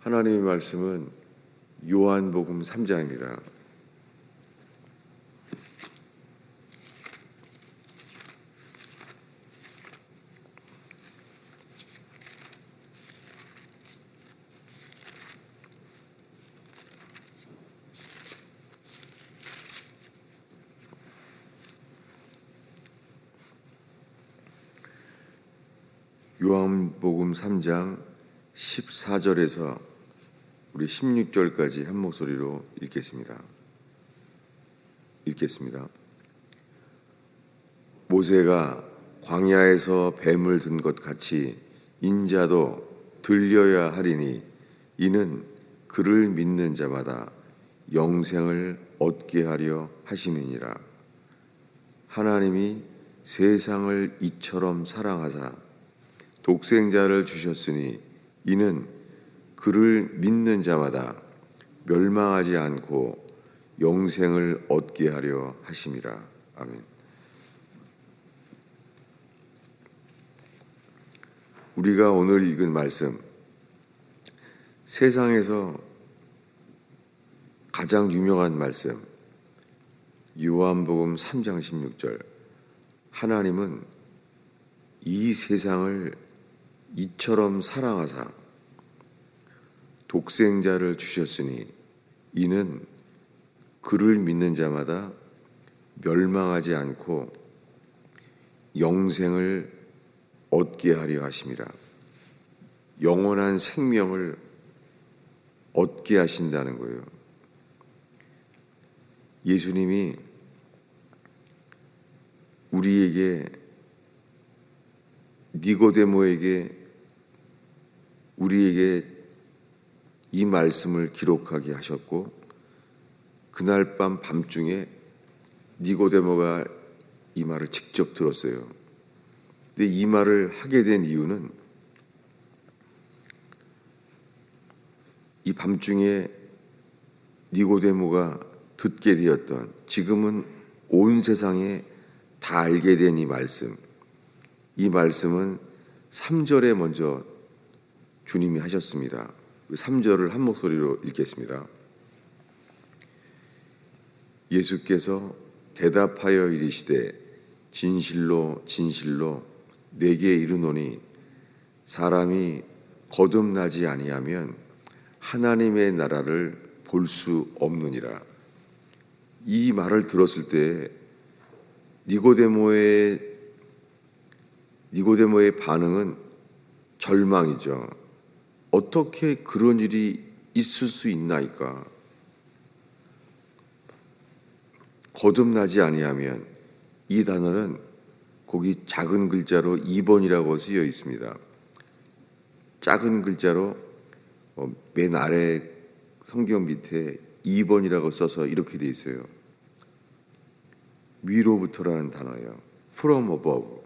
하나님의 말씀은 요한복음 3장입니다. 요한복음 3장 14절에서 우리 16절까지 한 목소리로 읽겠습니다. 모세가 광야에서 뱀을 든 것 같이 인자도 들려야 하리니 이는 그를 믿는 자마다 영생을 얻게 하려 하심이니라. 하나님이 세상을 이처럼 사랑하사 독생자를 주셨으니 이는 그를 믿는 자마다 멸망하지 않고 영생을 얻게 하려 하심이라. 아멘. 우리가 오늘 읽은 말씀, 세상에서 가장 유명한 말씀, 요한복음 3장 16절. 하나님은 이 세상을 이처럼 사랑하사 독생자를 주셨으니 이는 그를 믿는 자마다 멸망하지 않고 영생을 얻게 하려 하심이라. 영원한 생명을 얻게 하신다는 거예요. 예수님이 우리에게, 니고데모에게, 우리에게 이 말씀을 기록하게 하셨고, 그날 밤중에 니고데모가 이 말을 직접 들었어요. 근데 이 말을 하게 된 이유는 이 밤중에 니고데모가 듣게 되었던, 지금은 온 세상에 다 알게 된 이 말씀은 3절에 먼저 주님이 하셨습니다. 3절을 한 목소리로 읽겠습니다. 예수께서 대답하여 이르시되 진실로 진실로 내게 이르노니 사람이 거듭나지 아니하면 하나님의 나라를 볼 수 없느니라. 이 말을 들었을 때 니고데모의 반응은 절망이죠. 어떻게 그런 일이 있을 수 있나이까? 거듭나지 아니하면, 이 단어는 거기 작은 글자로 2번이라고 쓰여 있습니다. 작은 글자로 맨 아래 성경 밑에 2번이라고 써서 이렇게 돼 있어요. 위로부터라는 단어예요. From above.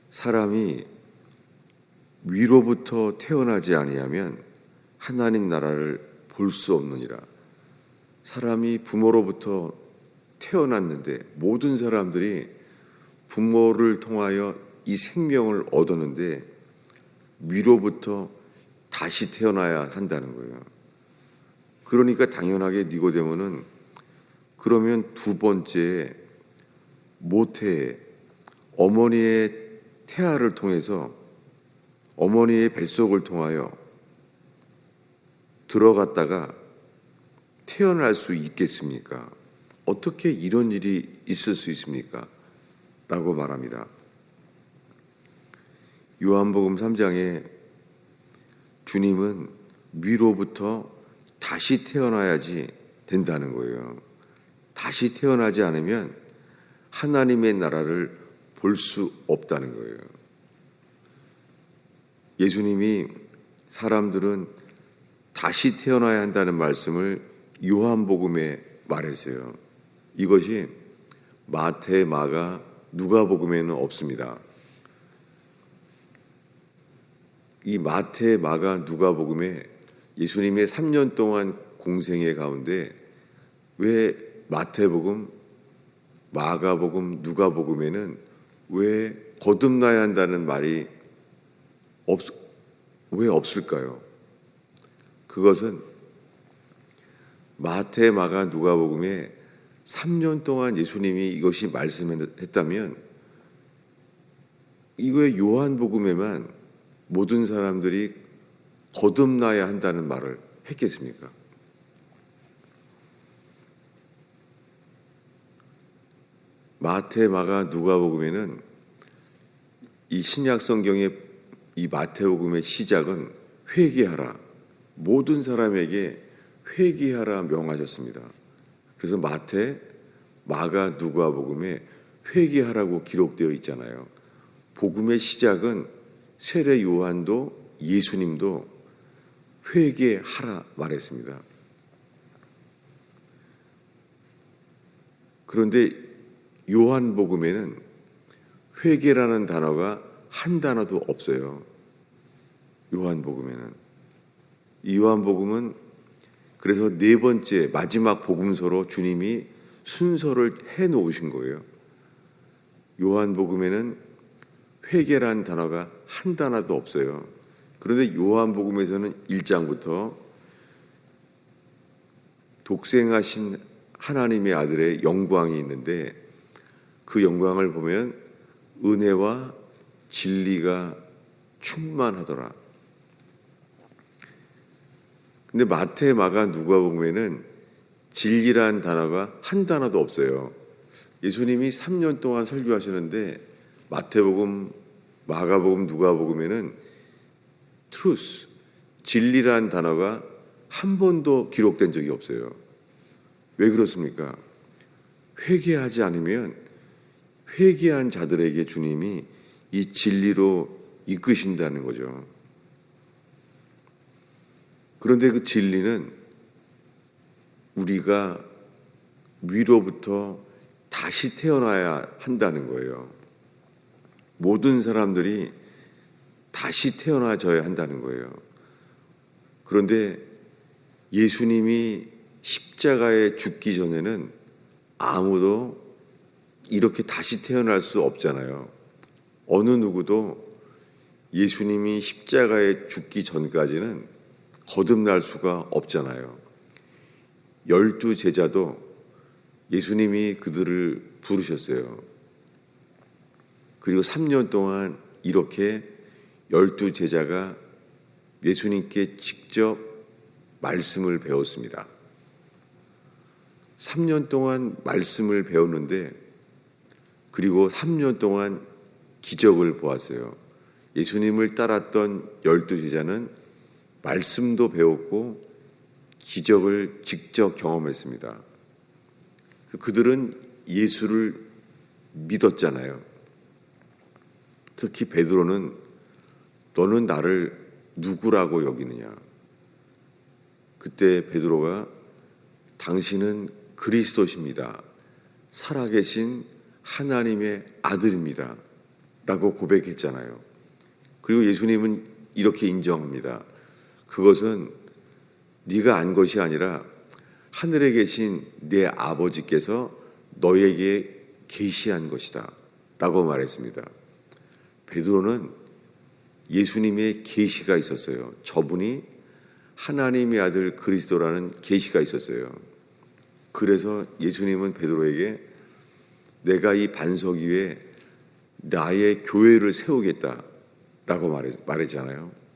사람이 위로부터 태어나지 아니하면 하나님 나라를 볼 수 없느니라. 사람이 부모로부터 태어났는데, 모든 사람들이 부모를 통하여 이 생명을 얻었는데 위로부터 다시 태어나야 한다는 거예요. 그러니까 당연하게 니고데모는 그러면 두 번째 모태, 어머니의 태아를 통해서, 어머니의 뱃속을 통하여 들어갔다가 태어날 수 있겠습니까? 어떻게 이런 일이 있을 수 있습니까? 라고 말합니다. 요한복음 3장에 주님은 위로부터 다시 태어나야지 된다는 거예요. 다시 태어나지 않으면 하나님의 나라를 볼 수 없다는 거예요. 예수님이 사람들은 다시 태어나야 한다는 말씀을 요한복음에 말했어요. 이것이 마태, 마가, 누가복음에는 없습니다. 이 마태, 마가, 누가복음에 예수님의 3년 동안 공생애 가운데 왜 마태복음, 마가복음, 누가복음에는 왜 거듭나야 한다는 말이 왜 없을까요? 그것은 마태, 마가, 누가복음에 3년 동안 예수님이 이것이 말씀했다면 이거의 요한복음에만 모든 사람들이 거듭나야 한다는 말을 했겠습니까? 마태, 마가, 누가복음에는 이 신약 성경의 이 마태복음의 시작은 회개하라, 모든 사람에게 회개하라 명하셨습니다. 그래서 마태, 마가, 누가복음에 회개하라고 기록되어 있잖아요. 복음의 시작은 세례 요한도 예수님도 회개하라 말했습니다. 그런데 요한복음에는 회개라는 단어가 한 단어도 없어요. 요한복음에는. 이 요한복음은 그래서 네 번째 마지막 복음서로 주님이 순서를 해놓으신 거예요. 요한복음에는 회개라는 단어가 한 단어도 없어요. 그런데 요한복음에서는 1장부터 독생하신 하나님의 아들의 영광이 있는데 그 영광을 보면 은혜와 진리가 충만하더라. 근데 마태, 마가, 누가복음에는 진리라는 단어가 한 단어도 없어요. 예수님이 3년 동안 설교하시는데 마태복음, 마가복음, 누가복음에는 truth, 진리라는 단어가 한 번도 기록된 적이 없어요. 왜 그렇습니까? 회개하지 않으면 회개한 자들에게 주님이 이 진리로 이끄신다는 거죠. 그런데 그 진리는 우리가 위로부터 다시 태어나야 한다는 거예요. 모든 사람들이 다시 태어나져야 한다는 거예요. 그런데 예수님이 십자가에 죽기 전에는 아무도 이렇게 다시 태어날 수 없잖아요. 어느 누구도 예수님이 십자가에 죽기 전까지는 거듭날 수가 없잖아요. 12 제자도 예수님이 그들을 부르셨어요. 그리고 3년 동안 이렇게 12 제자가 예수님께 직접 말씀을 배웠습니다. 3년 동안 말씀을 배웠는데 그리고 3년 동안 기적을 보았어요. 예수님을 따랐던 12 제자는 말씀도 배웠고 기적을 직접 경험했습니다. 그들은 예수를 믿었잖아요. 특히 베드로는 너는 나를 누구라고 여기느냐. 그때 베드로가 당신은 그리스도십니다. 살아계신 하나님의 아들입니다. 라고 고백했잖아요. 그리고 예수님은 이렇게 인정합니다. 그것은 네가 안 것이 아니라 하늘에 계신 내 아버지께서 너에게 계시한 것이다. 라고 말했습니다. 베드로는 예수님의 계시가 있었어요. 저분이 하나님의 아들 그리스도라는 계시가 있었어요. 그래서 예수님은 베드로에게 내가 이 반석 위에 나의 교회를 세우겠다 라고 말했잖아요.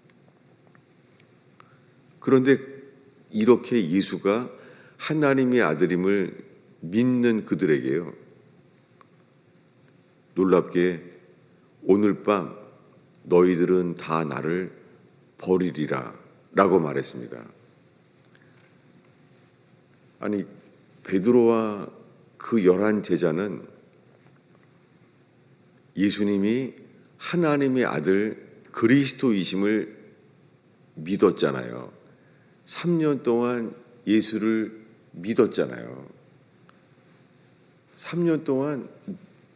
그런데 이렇게 예수가 하나님의 아들임을 믿는 그들에게요, 놀랍게 오늘 밤 너희들은 다 나를 버리리라 라고 말했습니다. 아니, 베드로와 그 11 제자는 예수님이 하나님의 아들 그리스도이심을 믿었잖아요. 3년 동안 예수를 믿었잖아요. 3년 동안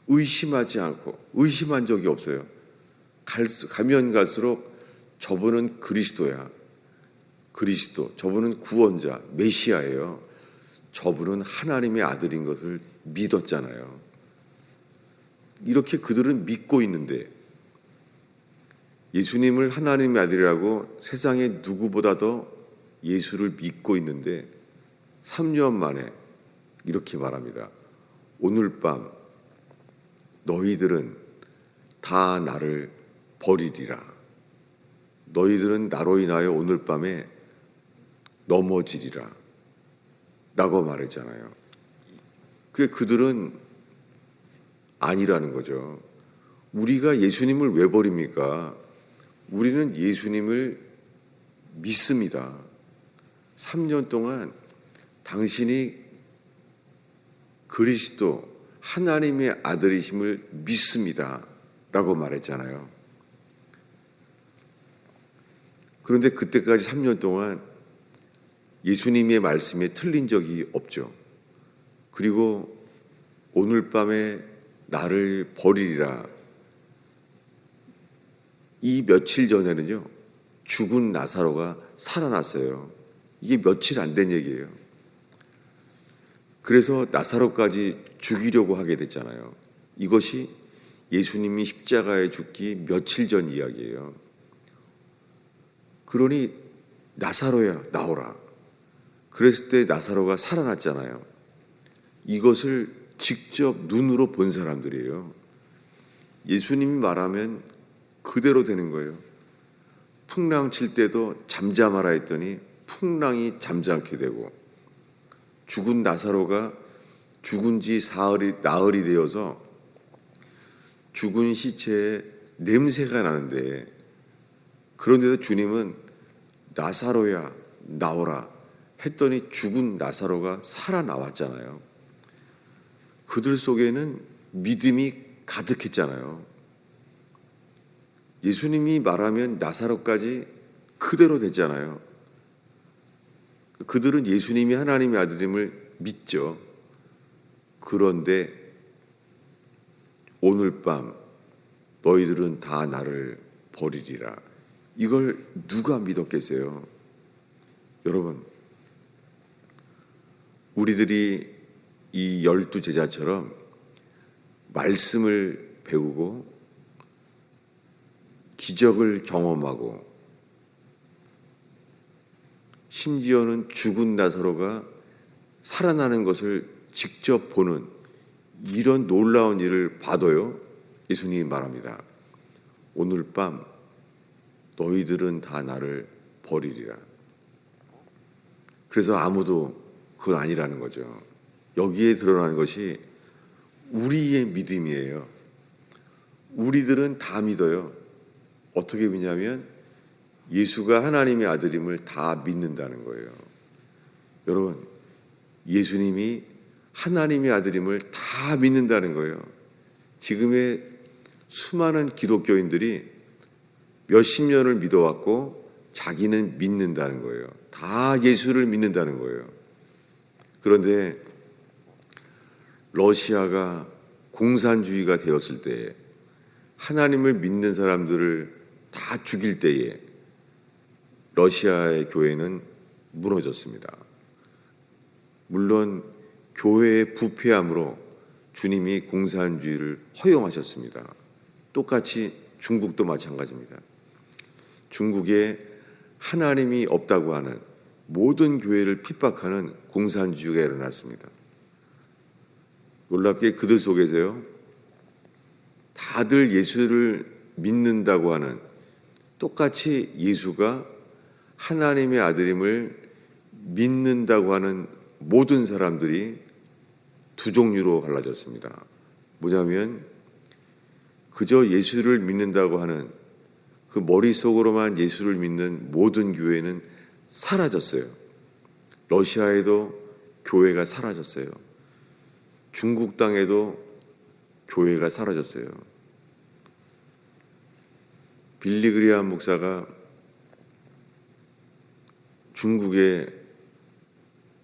의심하지 않고, 의심한 적이 없어요. 가면 갈수록 저분은 그리스도야. 그리스도, 저분은 구원자, 메시아예요. 저분은 하나님의 아들인 것을 믿었잖아요. 이렇게 그들은 믿고 있는데 예수님을 하나님의 아들이라고 세상에 누구보다도 예수를 믿고 있는데 3년 만에 이렇게 말합니다. 오늘 밤 너희들은 다 나를 버리리라. 너희들은 나로 인하여 오늘 밤에 넘어지리라 라고 말했잖아요. 그들은 아니라는 거죠. 우리가 예수님을 왜 버립니까? 우리는 예수님을 믿습니다. 3년 동안 당신이 그리스도 하나님의 아들이심을 믿습니다 라고 말했잖아요. 그런데 그때까지 3년 동안 예수님의 말씀에 틀린 적이 없죠. 그리고 오늘 밤에 나를 버리리라. 이 며칠 전에는요, 죽은 나사로가 살아났어요. 이게 며칠 안 된 얘기예요. 그래서 나사로까지 죽이려고 하게 됐잖아요. 이것이 예수님이 십자가에 죽기 며칠 전 이야기예요. 그러니 나사로야 나오라. 그랬을 때 나사로가 살아났잖아요. 이것을 직접 눈으로 본 사람들이에요. 예수님이 말하면 그대로 되는 거예요. 풍랑 칠 때도 잠잠하라 했더니 풍랑이 잠잠게 되고, 죽은 나사로가 죽은 지 나흘이 되어서 죽은 시체에 냄새가 나는데, 그런데도 주님은 나사로야 나오라 했더니 죽은 나사로가 살아나왔잖아요. 그들 속에는 믿음이 가득했잖아요. 예수님이 말하면 나사로까지 그대로 됐잖아요. 그들은 예수님이 하나님의 아들임을 믿죠. 그런데 오늘 밤 너희들은 다 나를 버리리라. 이걸 누가 믿었겠어요? 여러분, 우리들이 이 12제자처럼 말씀을 배우고 기적을 경험하고 심지어는 죽은 나사로가 살아나는 것을 직접 보는 이런 놀라운 일을 봐도요, 예수님이 말합니다. 오늘 밤 너희들은 다 나를 버리리라. 그래서 아무도 그건 아니라는 거죠. 여기에 드러나는 것이 우리의 믿음이에요. 우리들은 다 믿어요. 어떻게 믿냐면 예수가 하나님의 아들임을 다 믿는다는 거예요. 여러분, 예수님이 하나님의 아들임을 다 믿는다는 거예요. 지금의 수많은 기독교인들이 몇십 년을 믿어왔고 자기는 믿는다는 거예요. 다 예수를 믿는다는 거예요. 그런데 러시아가 공산주의가 되었을 때에 하나님을 믿는 사람들을 다 죽일 때에 러시아의 교회는 무너졌습니다. 물론 교회의 부패함으로 주님이 공산주의를 허용하셨습니다. 똑같이 중국도 마찬가지입니다. 중국에 하나님이 없다고 하는 모든 교회를 핍박하는 공산주의가 일어났습니다. 놀랍게 그들 속에서요, 다들 예수를 믿는다고 하는, 똑같이 예수가 하나님의 아들임을 믿는다고 하는 모든 사람들이 두 종류로 갈라졌습니다. 뭐냐면 그저 예수를 믿는다고 하는 그 머릿속으로만 예수를 믿는 모든 교회는 사라졌어요. 러시아에도 교회가 사라졌어요. 중국 땅에도 교회가 사라졌어요. 빌리 그리함 목사가 중국의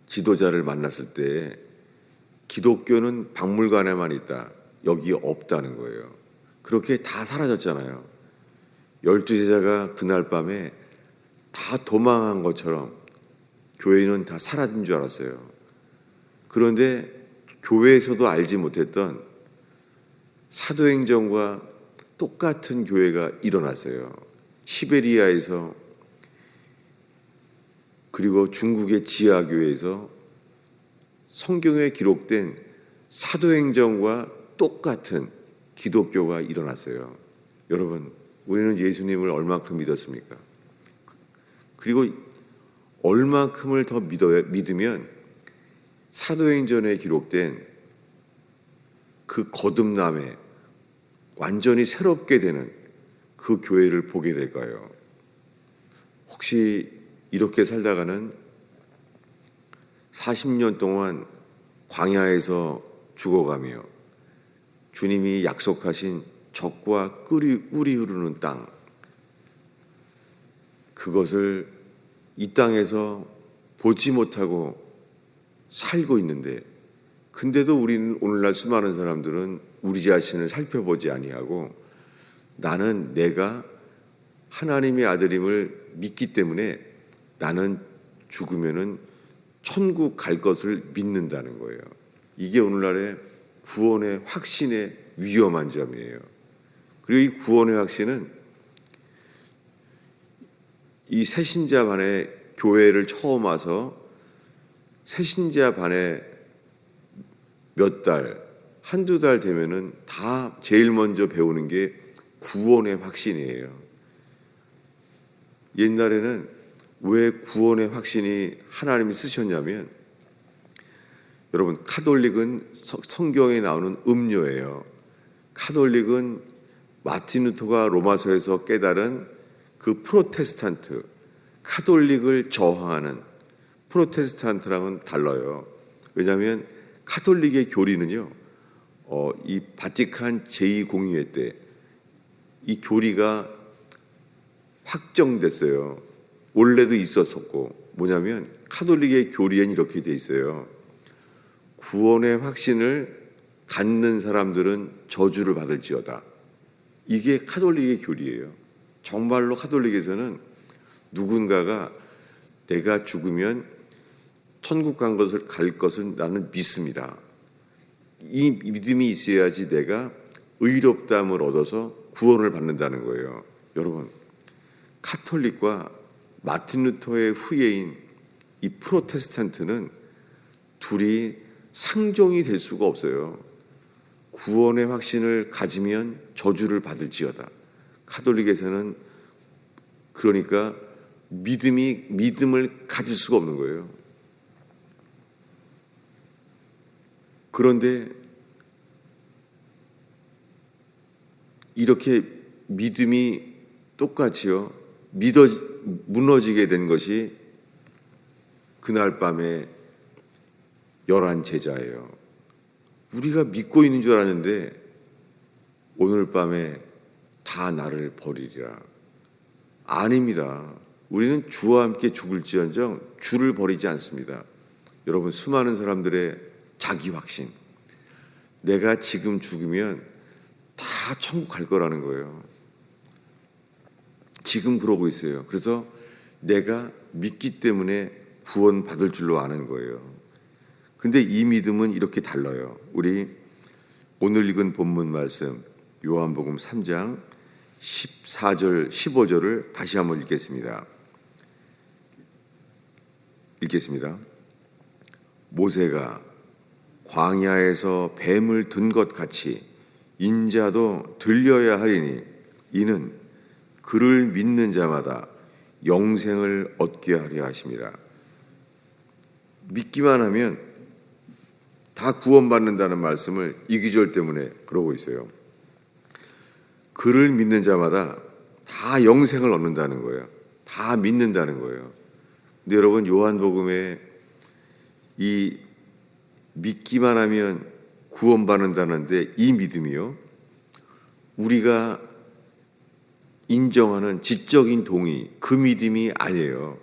지도자를 만났을 때 기독교는 박물관에만 있다, 여기 없다는 거예요. 그렇게 다 사라졌잖아요. 12제자가 그날 밤에 다 도망한 것처럼 교회는 다 사라진 줄 알았어요. 그런데 교회에서도 알지 못했던 사도행전과 똑같은 교회가 일어났어요. 시베리아에서 그리고 중국의 지하교회에서 성경에 기록된 사도행전과 똑같은 기독교가 일어났어요. 여러분, 우리는 예수님을 얼마큼 믿었습니까? 그리고 얼마큼을 더 믿으면 사도행전에 기록된 그 거듭남에 완전히 새롭게 되는 그 교회를 보게 될까요? 혹시 이렇게 살다가는 40년 동안 광야에서 죽어가며 주님이 약속하신 젖과 꿀이 흐르는 땅, 그것을 이 땅에서 보지 못하고 살고 있는데, 근데도 우리는 오늘날 수많은 사람들은 우리 자신을 살펴보지 아니하고 나는 내가 하나님의 아들임을 믿기 때문에 나는 죽으면은 천국 갈 것을 믿는다는 거예요. 이게 오늘날의 구원의 확신의 위험한 점이에요. 그리고 이 구원의 확신은 이 새신자 반에 교회를 처음 와서 새신자 반에 몇 달, 한두 달 되면은 다 제일 먼저 배우는 게 구원의 확신이에요. 옛날에는 왜 구원의 확신이 하나님이 쓰셨냐면, 여러분, 카톨릭은 성경에 나오는 음료예요. 카톨릭은 마틴 루터가 로마서에서 깨달은 그 프로테스탄트, 카톨릭을 저항하는 프로테스탄트랑은 달라요. 왜냐하면 카톨릭의 교리는요, 이 바티칸 제2공의회 때 이 교리가 확정됐어요. 원래도 있었었고, 뭐냐면 카톨릭의 교리엔 이렇게 돼 있어요. 구원의 확신을 갖는 사람들은 저주를 받을지어다. 이게 카톨릭의 교리예요. 정말로 카톨릭에서는 누군가가 내가 죽으면 천국 갈 것을 나는 믿습니다. 이 믿음이 있어야지 내가 의롭다함을 얻어서 구원을 받는다는 거예요. 여러분, 카톨릭과 마틴 루터의 후예인 이 프로테스탄트는 둘이 상종이 될 수가 없어요. 구원의 확신을 가지면 저주를 받을지어다. 카톨릭에서는 그러니까 믿음을 가질 수가 없는 거예요. 그런데 이렇게 믿음이 똑같이요, 무너지게 된 것이 그날 밤에 11 제자예요. 우리가 믿고 있는 줄 알았는데 오늘 밤에 다 나를 버리리라. 아닙니다. 우리는 주와 함께 죽을지언정 주를 버리지 않습니다. 여러분, 수많은 사람들의 자기 확신, 내가 지금 죽으면 다 천국 갈 거라는 거예요. 지금 그러고 있어요. 그래서 내가 믿기 때문에 구원 받을 줄로 아는 거예요. 근데 이 믿음은 이렇게 달라요. 우리 오늘 읽은 본문 말씀 요한복음 3장 14절 15절을 다시 한번 읽겠습니다. 모세가 광야에서 뱀을 든 것 같이 인자도 들려야 하리니 이는 그를 믿는 자마다 영생을 얻게 하려 하심이라. 믿기만 하면 다 구원받는다는 말씀을 이 기절 때문에 그러고 있어요. 그를 믿는 자마다 다 영생을 얻는다는 거예요. 다 믿는다는 거예요. 근데 여러분, 요한복음에 이 믿기만 하면 구원받는다는데 이 믿음이요, 우리가 인정하는 지적인 동의, 그 믿음이 아니에요.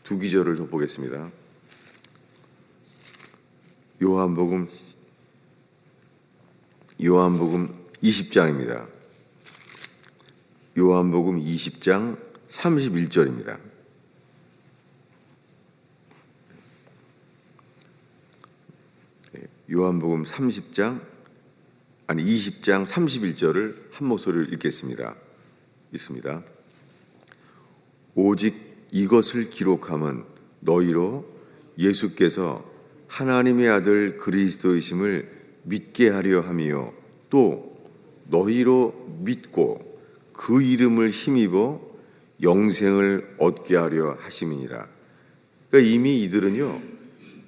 두 기절을 더 보겠습니다. 요한복음 20장입니다. 요한복음 20장 31절입니다. 요한복음 20장 31절을 한 목소리로 읽겠습니다. 있습니다. 오직 이것을 기록함은 너희로 예수께서 하나님의 아들 그리스도이심을 믿게 하려 함이요 또 너희로 믿고 그 이름을 힘입어 영생을 얻게 하려 하심이니라. 그러니까 이미 이들은요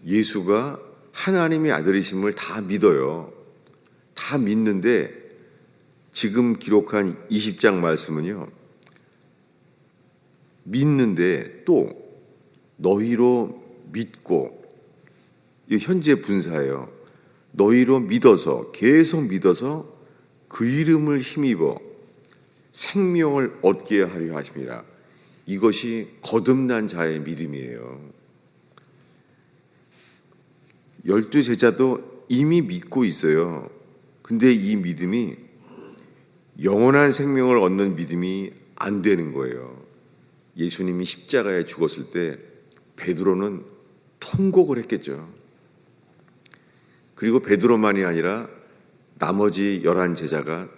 예수가 하나님의 아들이심을 다 믿어요. 다 믿는데 지금 기록한 20장 말씀은요 믿는데 또 너희로 믿고, 이 현재 분사예요. 너희로 믿어서, 계속 믿어서 그 이름을 힘입어 생명을 얻게 하려 하심이라. 이것이 거듭난 자의 믿음이에요. 12 제자도 이미 믿고 있어요. 근데 이 믿음이 영원한 생명을 얻는 믿음이 안 되는 거예요. 예수님이 십자가에 죽었을 때 베드로는 통곡을 했겠죠. 그리고 베드로만이 아니라 나머지 11 제자가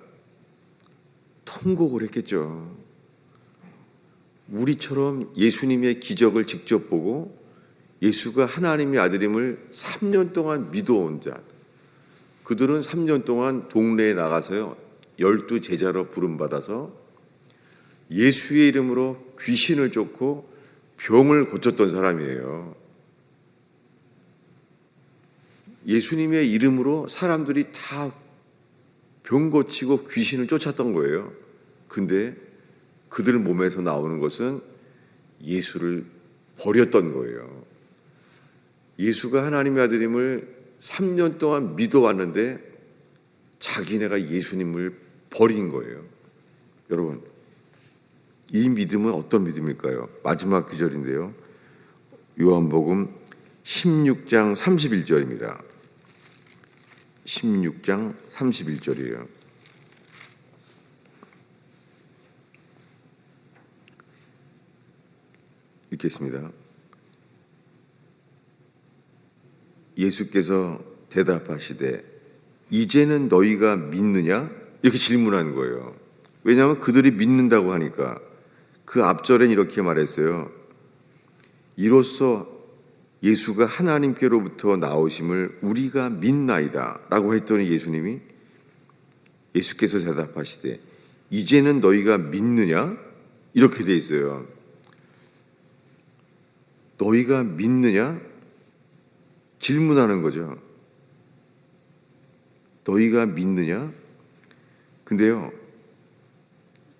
통곡을 했겠죠. 우리처럼 예수님의 기적을 직접 보고 예수가 하나님의 아들임을 3년 동안 믿어온 자, 그들은 3년 동안 동네에 나가서요 12 제자로 부름받아서 예수의 이름으로 귀신을 쫓고 병을 고쳤던 사람이에요. 예수님의 이름으로 사람들이 다 병 고치고 귀신을 쫓았던 거예요. 근데 그들 몸에서 나오는 것은 예수를 버렸던 거예요. 예수가 하나님의 아들임을 3년 동안 믿어왔는데 자기네가 예수님을 버린 거예요. 여러분, 이 믿음은 어떤 믿음일까요? 마지막 구절인데요. 요한복음 16장 31절입니다. 16장 31절이에요. 읽겠습니다. 예수께서 대답하시되 이제는 너희가 믿느냐? 이렇게 질문한 거예요. 왜냐하면 그들이 믿는다고 하니까. 그 앞절엔 이렇게 말했어요. 이로써 예수가 하나님께로부터 나오심을 우리가 믿나이다 라고 했더니 예수께서 대답하시되 이제는 너희가 믿느냐? 이렇게 돼 있어요. 너희가 믿느냐? 질문하는 거죠. 너희가 믿느냐? 근데요,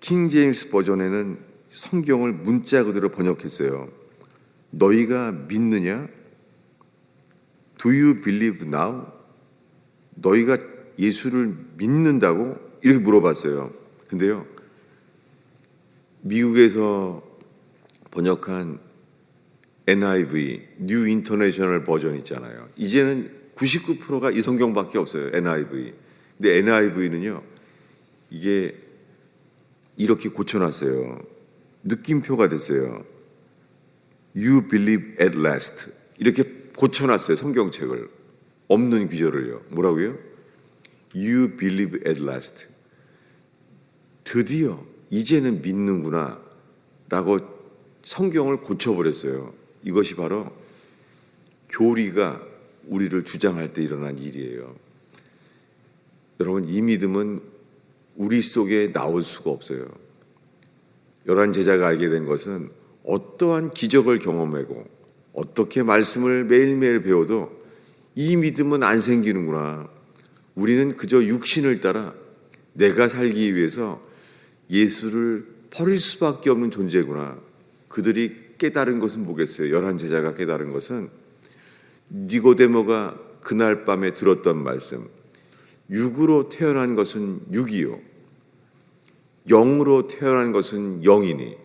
킹 제임스 버전에는 성경을 문자 그대로 번역했어요. 너희가 믿느냐? Do you believe now? 너희가 예수를 믿는다고? 이렇게 물어봤어요. 근데요, 미국에서 번역한 NIV, New International 버전 있잖아요. 이제는 99%가 이 성경밖에 없어요. NIV. 근데 NIV는요, 이게 이렇게 고쳐놨어요. 느낌표가 됐어요. You believe at last. 이렇게 고쳐놨어요. 성경책을. 없는 구절을요. 뭐라고요? You believe at last. 드디어 이제는 믿는구나 라고 성경을 고쳐버렸어요. 이것이 바로 교리가 우리를 주장할 때 일어난 일이에요. 여러분, 이 믿음은 우리 속에 나올 수가 없어요. 11 제자가 알게 된 것은 어떠한 기적을 경험하고 어떻게 말씀을 매일매일 배워도 이 믿음은 안 생기는구나. 우리는 그저 육신을 따라 내가 살기 위해서 예수를 버릴 수밖에 없는 존재구나. 그들이 깨달은 것은 뭐겠어요? 11 제자가 깨달은 것은 니고데모가 그날 밤에 들었던 말씀, 육으로 태어난 것은 육이요 영으로 태어난 것은 영이니,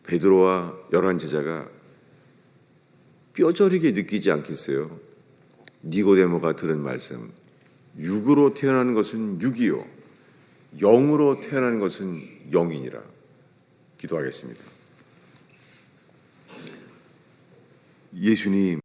베드로와 11 제자가 뼈저리게 느끼지 않겠어요? 니고데모가 들은 말씀, 육으로 태어난 것은 육이요 영으로 태어난 것은 영이니라. 기도하겠습니다. 예수님,